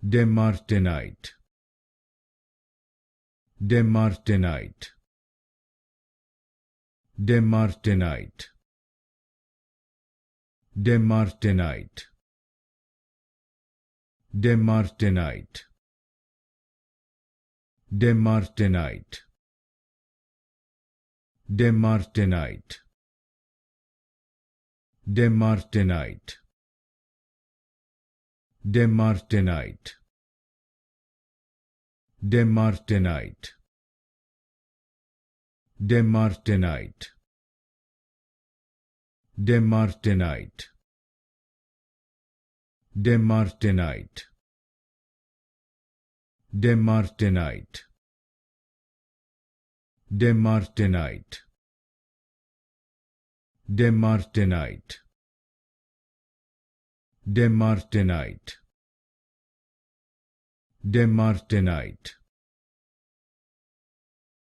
Demartinite, Demartinite, Demartinite, Demartinite, Demartinite, Demartinite, Demartinite, Demartinite, Demartinite, Demartinite, Demartinite, Demartinite, Demartinite, Demartinite, Demartinite, Demartinite, Demartinite, Demartinite,